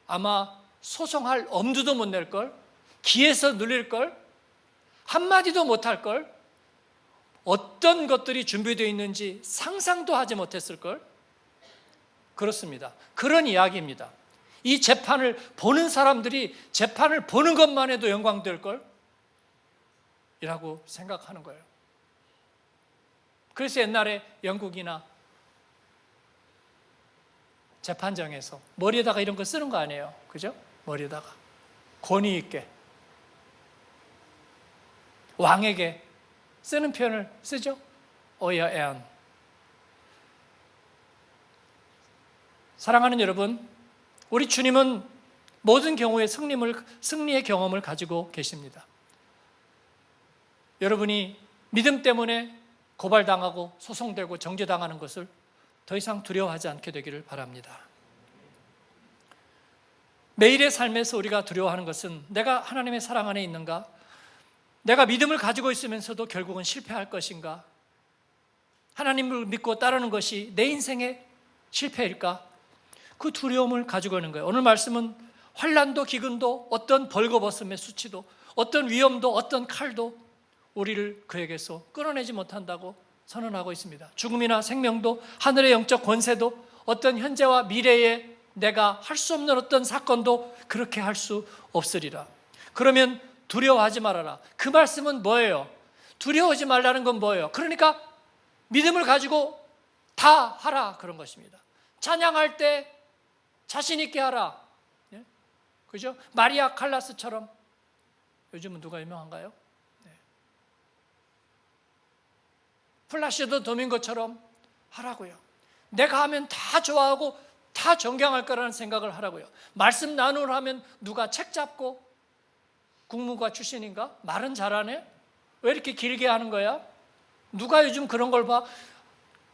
아마 소송할 엄두도 못 낼걸, 기에서 눌릴걸, 한마디도 못할걸, 어떤 것들이 준비되어 있는지 상상도 하지 못했을걸. 그렇습니다. 그런 이야기입니다. 이 재판을 보는 사람들이 재판을 보는 것만 해도 영광될걸 이라고 생각하는 거예요. 그래서 옛날에 영국이나 재판정에서 머리에다가 이런 거 쓰는 거 아니에요. 그죠? 머리에다가 권위 있게 왕에게 쓰는 표현을 쓰죠. 어여 앤. 사랑하는 여러분, 우리 주님은 모든 경우에 승리의 경험을 가지고 계십니다. 여러분이 믿음 때문에 고발당하고 소송되고 정죄당하는 것을 더 이상 두려워하지 않게 되기를 바랍니다. 매일의 삶에서 우리가 두려워하는 것은 내가 하나님의 사랑 안에 있는가? 내가 믿음을 가지고 있으면서도 결국은 실패할 것인가? 하나님을 믿고 따르는 것이 내 인생의 실패일까? 그 두려움을 가지고 있는 거예요. 오늘 말씀은 환난도 기근도 어떤 벌거벗음의 수치도 어떤 위험도 어떤 칼도 우리를 그에게서 끌어내지 못한다고 선언하고 있습니다. 죽음이나 생명도 하늘의 영적 권세도 어떤 현재와 미래에 내가 할 수 없는 어떤 사건도 그렇게 할 수 없으리라. 그러면 두려워하지 말아라. 그 말씀은 뭐예요? 두려워하지 말라는 건 뭐예요? 그러니까 믿음을 가지고 다 하라 그런 것입니다. 찬양할 때 자신 있게 하라. 예? 그죠? 마리아 칼라스처럼. 요즘은 누가 유명한가요? 네. 플라시도 도밍고처럼 하라고요. 내가 하면 다 좋아하고 다 존경할 거라는 생각을 하라고요. 말씀 나누려 하면 누가 책 잡고 국문과 출신인가? 말은 잘하네? 왜 이렇게 길게 하는 거야? 누가 요즘 그런 걸 봐?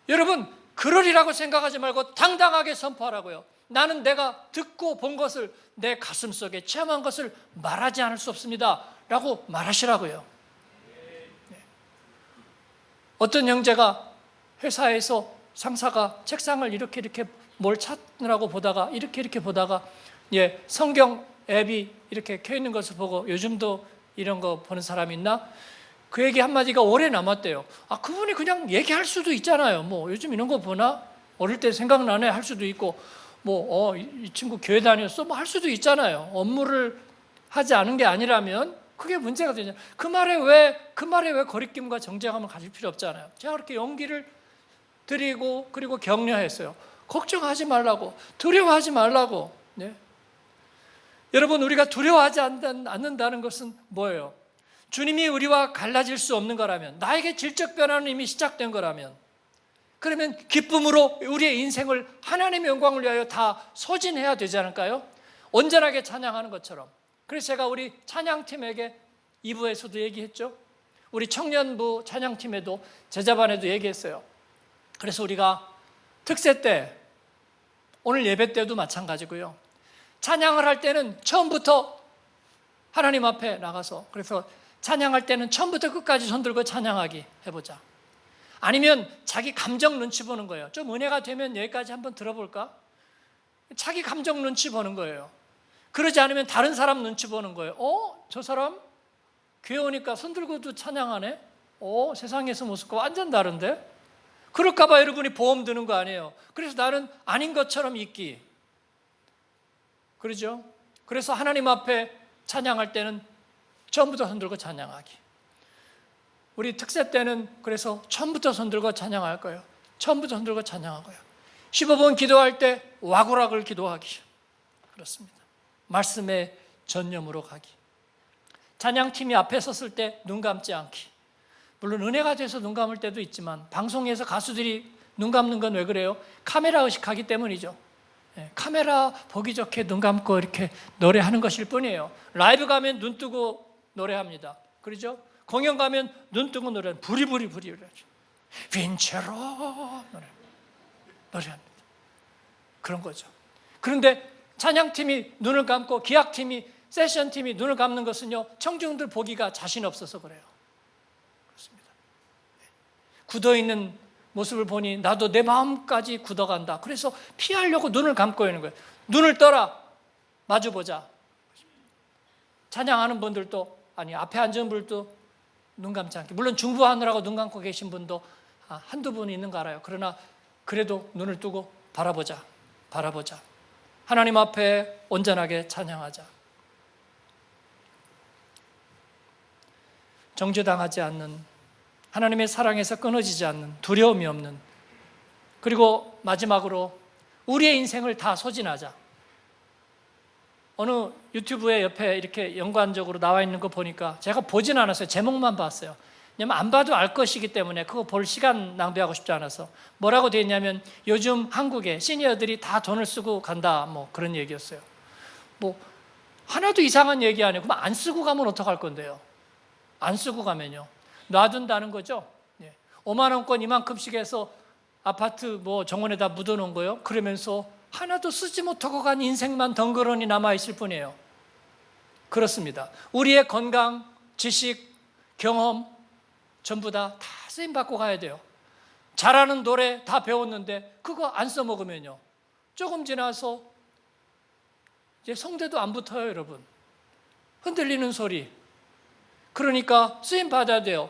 여러분, 그러리라고 생각하지 말고 당당하게 선포하라고요. 나는 내가 듣고 본 것을 내 가슴 속에 체험한 것을 말하지 않을 수 없습니다 라고 말하시라고요. 네. 어떤 형제가 회사에서 상사가 책상을 이렇게 뭘 찾느라고 보다가 이렇게 보다가 성경 앱이 이렇게 켜 있는 것을 보고 요즘도 이런 거 보는 사람이 있나? 그 얘기 한마디가 오래 남았대요. 아, 그분이 그냥 얘기할 수도 있잖아요. 뭐 요즘 이런 거 보나? 어릴 때 생각나네 할 수도 있고 이 친구 교회 다녔어? 뭐 할 수도 있잖아요. 업무를 하지 않은 게 아니라면 그게 문제가 되잖아요. 그 말에 왜 거리낌과 정쟁함을 가질 필요 없잖아요. 제가 그렇게 용기를 드리고 그리고 격려했어요. 걱정하지 말라고, 두려워하지 말라고. 네. 여러분, 우리가 두려워하지 않는다는 것은 뭐예요? 주님이 우리와 갈라질 수 없는 거라면, 나에게 질적 변화는 이미 시작된 거라면, 그러면 기쁨으로 우리의 인생을 하나님의 영광을 위하여 다 소진해야 되지 않을까요? 온전하게 찬양하는 것처럼. 그래서 제가 우리 찬양팀에게 2부에서도 얘기했죠. 우리 청년부 찬양팀에도 제자반에도 얘기했어요. 그래서 우리가 특세 때, 오늘 예배 때도 마찬가지고요. 찬양을 할 때는 처음부터 하나님 앞에 나가서, 그래서 찬양할 때는 처음부터 끝까지 손 들고 찬양하기 해보자. 아니면 자기 감정 눈치 보는 거예요. 좀 은혜가 되면 여기까지 한번 들어볼까? 자기 감정 눈치 보는 거예요. 그러지 않으면 다른 사람 눈치 보는 거예요. 저 사람 교회 오니까 손 들고도 찬양하네? 세상에서 모습과 완전 다른데? 그럴까 봐 여러분이 보험 드는 거 아니에요. 그래서 나는 아닌 것처럼 있기. 그러죠? 그래서 하나님 앞에 찬양할 때는 처음부터 손 들고 찬양하기. 우리 특세 때는 그래서 처음부터 손 들고 찬양할 거예요. 처음부터 손 들고 찬양하고요. 15분 기도할 때 와구락을 기도하기. 그렇습니다. 말씀에 전념으로 가기. 찬양팀이 앞에 섰을 때 눈 감지 않기. 물론 은혜가 돼서 눈 감을 때도 있지만 방송에서 가수들이 눈 감는 건 왜 그래요? 카메라 의식하기 때문이죠. 카메라 보기 좋게 눈 감고 이렇게 노래하는 것일 뿐이에요. 라이브 가면 눈 뜨고 노래합니다. 그렇죠? 공연 가면 눈 뜨고 노래합니다. 부리부리 노래하죠. 빈체로 노래합니다. 그런 거죠. 그런데 찬양팀이 눈을 감고 기악팀이 세션팀이 눈을 감는 것은요, 청중들 보기가 자신 없어서 그래요. 그렇습니다. 굳어있는 모습을 보니 나도 내 마음까지 굳어간다. 그래서 피하려고 눈을 감고 있는 거예요. 눈을 떠라. 마주보자. 찬양하는 분들도, 아니 앞에 앉은 분들도 눈 감지 않게, 물론 중보하느라고 눈 감고 계신 분도 한두 분 있는 거 알아요. 그러나 그래도 눈을 뜨고 바라보자. 하나님 앞에 온전하게 찬양하자. 정죄당하지 않는, 하나님의 사랑에서 끊어지지 않는, 두려움이 없는, 그리고 마지막으로 우리의 인생을 다 소진하자. 어느 유튜브에 옆에 이렇게 연관적으로 나와 있는 거 보니까 제가 보진 않았어요. 제목만 봤어요. 왜냐면 안 봐도 알 것이기 때문에 그거 볼 시간 낭비하고 싶지 않아서. 뭐라고 되어 있냐면 요즘 한국에 시니어들이 다 돈을 쓰고 간다, 뭐 그런 얘기였어요. 뭐 하나도 이상한 얘기 아니에요. 그럼 안 쓰고 가면 어떡할 건데요? 안 쓰고 가면요, 놔둔다는 거죠. 5만 원권 이만큼씩 해서 아파트 뭐 정원에다 묻어놓은 거예요. 그러면서 하나도 쓰지 못하고 간 인생만 덩그러니 남아있을 뿐이에요. 그렇습니다. 우리의 건강, 지식, 경험 전부 다 쓰임받고 가야 돼요. 잘하는 노래 다 배웠는데 그거 안 써먹으면요, 조금 지나서 이제 성대도 안 붙어요, 여러분. 흔들리는 소리. 그러니까 쓰임받아야 돼요.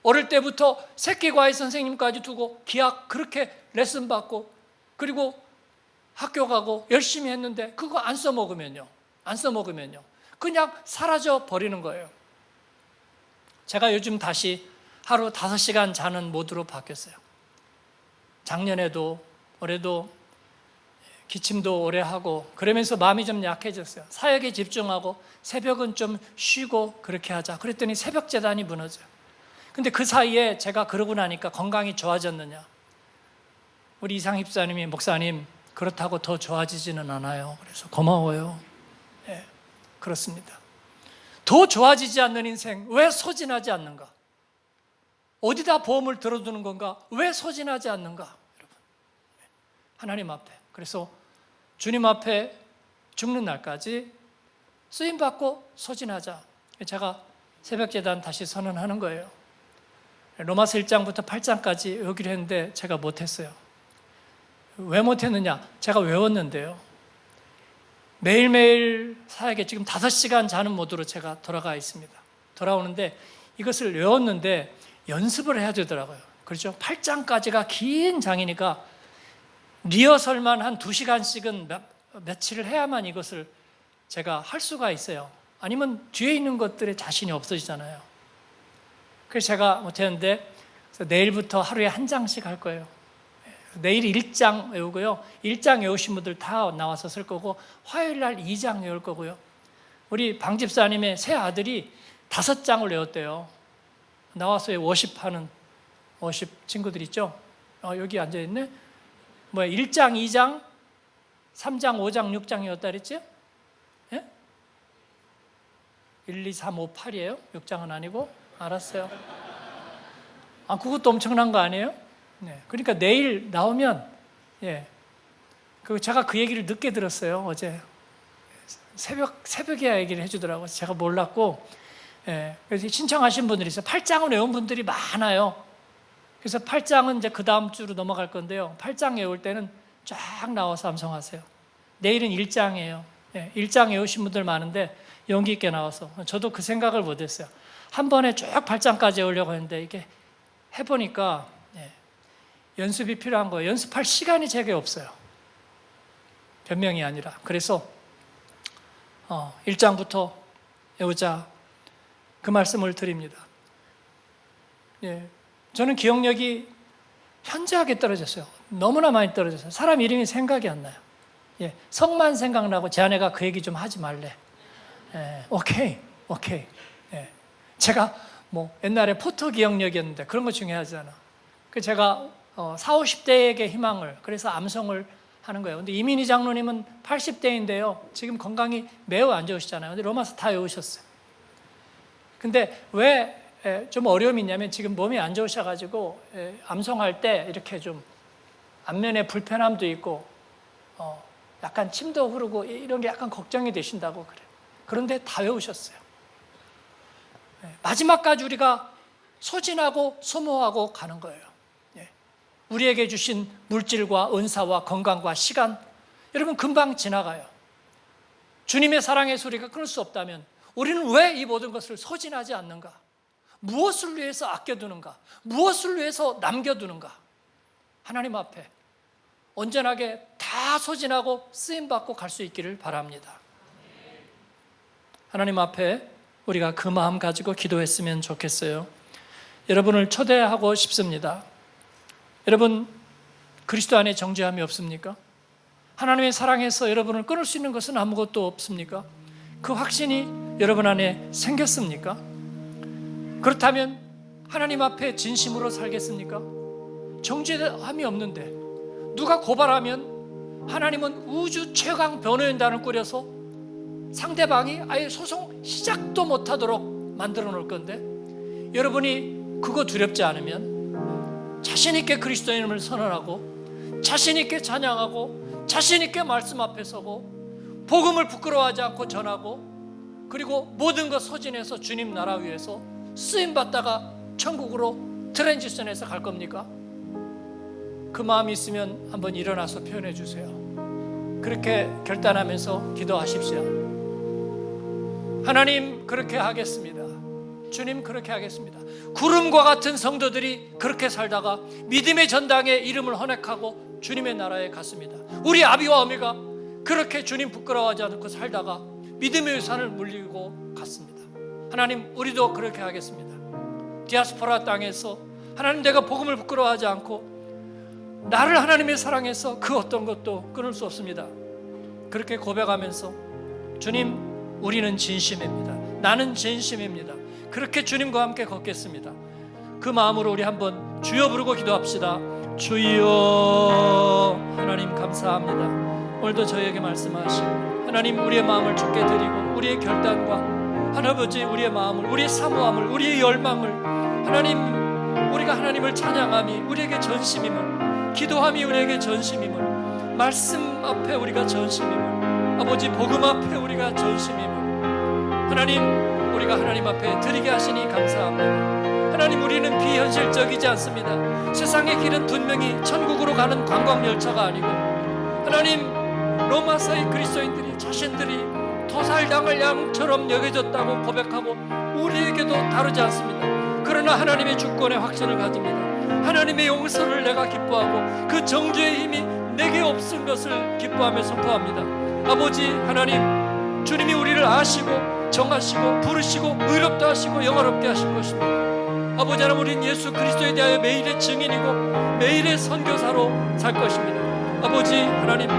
어릴 때부터 새끼과외 선생님까지 두고 기악 그렇게 레슨 받고, 그리고 학교 가고 열심히 했는데 그거 안 써먹으면요, 그냥 사라져 버리는 거예요. 제가 요즘 다시 하루 5시간 자는 모드로 바뀌었어요. 작년에도 올해도 기침도 오래 하고 그러면서 마음이 좀 약해졌어요. 사역에 집중하고 새벽은 좀 쉬고 그렇게 하자. 그랬더니 새벽 제단이 무너져요. 근데 그 사이에 제가 그러고 나니까 건강이 좋아졌느냐? 우리 이상 집사님이, 목사님, 그렇다고 더 좋아지지는 않아요. 그래서 고마워요. 네, 그렇습니다. 더 좋아지지 않는 인생 왜 소진하지 않는가? 어디다 보험을 들어두는 건가? 왜 소진하지 않는가? 여러분, 하나님 앞에, 그래서 주님 앞에 죽는 날까지 쓰임받고 소진하자. 제가 새벽제단 다시 선언하는 거예요. 로마서 1장부터 8장까지 외우기로 했는데 제가 못했어요. 왜 못했느냐? 제가 외웠는데요, 매일매일 사역에 지금 5시간 자는 모드로 제가 돌아가 있습니다. 돌아오는데 이것을 외웠는데 연습을 해야 되더라고요. 그렇죠? 8장까지가 긴 장이니까 리허설만 한 2시간씩은 며칠을 해야만 이것을 제가 할 수가 있어요. 아니면 뒤에 있는 것들에 자신이 없어지잖아요. 그래서 제가 못했는데 내일부터 하루에 1장씩 할 거예요. 내일 1장 외우고요, 1장 외우신 분들 다 나와서 쓸 거고, 화요일 날 2장 외울 거고요. 우리 방 집사님의 새 아들이 5장을 외웠대요. 나와서 워십하는 워십 친구들 있죠? 여기 앉아있네. 1장, 2장, 3장, 5장, 6장 외웠다 그랬지? 예? 1, 2, 3, 5, 8이에요? 6장은 아니고? 알았어요. 그것도 엄청난 거 아니에요? 네. 그러니까 내일 나오면, 제가 그 얘기를 늦게 들었어요. 어제 새벽에 얘기를 해주더라고요. 제가 몰랐고, 그래서 신청하신 분들이 있어요. 8장을 외운 분들이 많아요. 그래서 8장은 이제 그 다음 주로 넘어갈 건데요, 8장 외울 때는 쫙 나와서 암송하세요. 내일은 1장이에요. 1장 외우신 분들 많은데 용기 있게 나와서, 저도 그 생각을 못했어요. 한 번에 쭉 8장까지 외우려고 했는데 이게 해보니까 연습이 필요한 거예요. 연습할 시간이 제게 없어요. 변명이 아니라. 그래서 1장부터 외우자, 그 말씀을 드립니다. 저는 기억력이 현저하게 떨어졌어요. 너무나 많이 떨어졌어요. 사람 이름이 생각이 안 나요. 성만 생각나고 제 아내가 그 얘기 좀 하지 말래. 오케이. 제가 옛날에 포토 기억력이었는데 그런 거 중요하지 않아. 그 제가 40, 50대에게 희망을, 그래서 암송을 하는 거예요. 근데 이민희 장로님은 80대인데요. 지금 건강이 매우 안 좋으시잖아요. 근데 로마서 다 외우셨어요. 근데 왜 좀 어려움이 있냐면 지금 몸이 안 좋으셔가지고 암송할 때 이렇게 좀 안면에 불편함도 있고 약간 침도 흐르고 이런 게 약간 걱정이 되신다고 그래요. 그런데 다 외우셨어요. 마지막까지 우리가 소진하고 소모하고 가는 거예요. 우리에게 주신 물질과 은사와 건강과 시간, 여러분 금방 지나가요. 주님의 사랑의 소리가 끊을 수 없다면 우리는 왜 이 모든 것을 소진하지 않는가? 무엇을 위해서 아껴두는가? 무엇을 위해서 남겨두는가? 하나님 앞에 온전하게 다 소진하고 쓰임받고 갈 수 있기를 바랍니다. 하나님 앞에 우리가 그 마음 가지고 기도했으면 좋겠어요. 여러분을 초대하고 싶습니다. 여러분, 그리스도 안에 정죄함이 없습니까? 하나님의 사랑에서 여러분을 끊을 수 있는 것은 아무것도 없습니까? 그 확신이 여러분 안에 생겼습니까? 그렇다면 하나님 앞에 진심으로 살겠습니까? 정죄함이 없는데 누가 고발하면 하나님은 우주 최강 변호인단을 꾸려서 상대방이 아예 소송 시작도 못하도록 만들어 놓을 건데, 여러분이 그거 두렵지 않으면 자신 있게 그리스도인임을 선언하고 자신 있게 찬양하고 자신 있게 말씀 앞에 서고 복음을 부끄러워하지 않고 전하고, 그리고 모든 것 소진해서 주님 나라 위해서 쓰임 받다가 천국으로 트랜지션해서 갈 겁니까? 그 마음이 있으면 한번 일어나서 표현해 주세요. 그렇게 결단하면서 기도하십시오. 하나님, 그렇게 하겠습니다. 주님, 그렇게 하겠습니다. 구름과 같은 성도들이 그렇게 살다가 믿음의 전당에 이름을 헌액하고 주님의 나라에 갔습니다. 우리 아비와 어미가 그렇게 주님 부끄러워하지 않고 살다가 믿음의 유산을 물리고 갔습니다. 하나님, 우리도 그렇게 하겠습니다. 디아스포라 땅에서 하나님, 내가 복음을 부끄러워하지 않고 나를 하나님의 사랑에서 그 어떤 것도 끊을 수 없습니다. 그렇게 고백하면서 주님, 우리는 진심입니다. 나는 진심입니다. 그렇게 주님과 함께 걷겠습니다. 그 마음으로 우리 한번 주여 부르고 기도합시다. 주여. 하나님, 감사합니다. 오늘도 저희에게 말씀하시고 하나님, 우리의 마음을 주께 드리고 우리의 결단과 하나아버지 우리의 마음을, 우리의 사모함을, 우리의 열망을, 하나님, 우리가 하나님을 찬양함이 우리에게 전심임을, 기도함이 우리에게 전심임을, 말씀 앞에 우리가 전심임을, 아버지 복음 앞에 우리가 전심임을, 하나님, 우리가 하나님 앞에 드리게 하시니 감사합니다. 하나님, 우리는 비현실적이지 않습니다. 세상의 길은 분명히 천국으로 가는 관광열차가 아니고, 하나님, 로마서의 그리스도인들이 자신들이 도살당할 양처럼 여겨졌다고 고백하고 우리에게도 다르지 않습니다. 그러나 하나님의 주권의 확신을 가집니다. 하나님의 용서를 내가 기뻐하고 그 정죄의 힘이 내게 없은 것을 기뻐하며 선포합니다. 아버지 하나님, 주님이 우리를 아시고 정하시고 부르시고 의롭다 하시고 영화롭게 하실 것입니다. 아버지 하나님, 우리는 예수 그리스도에 대하여 매일의 증인이고 매일의 선교사로 살 것입니다. 아버지 하나님,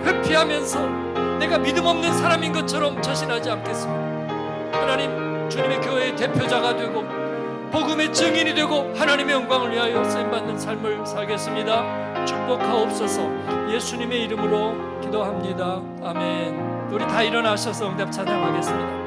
회피하면서 내가 믿음 없는 사람인 것처럼 자신하지 않겠습니다. 하나님, 주님의 교회의 대표자가 되고 복음의 증인이 되고 하나님의 영광을 위하여 쓰임받는 삶을 살겠습니다. 축복하옵소서. 예수님의 이름으로 기도합니다. 아멘. 우리 다 일어나셔서 응답 찬양하겠습니다.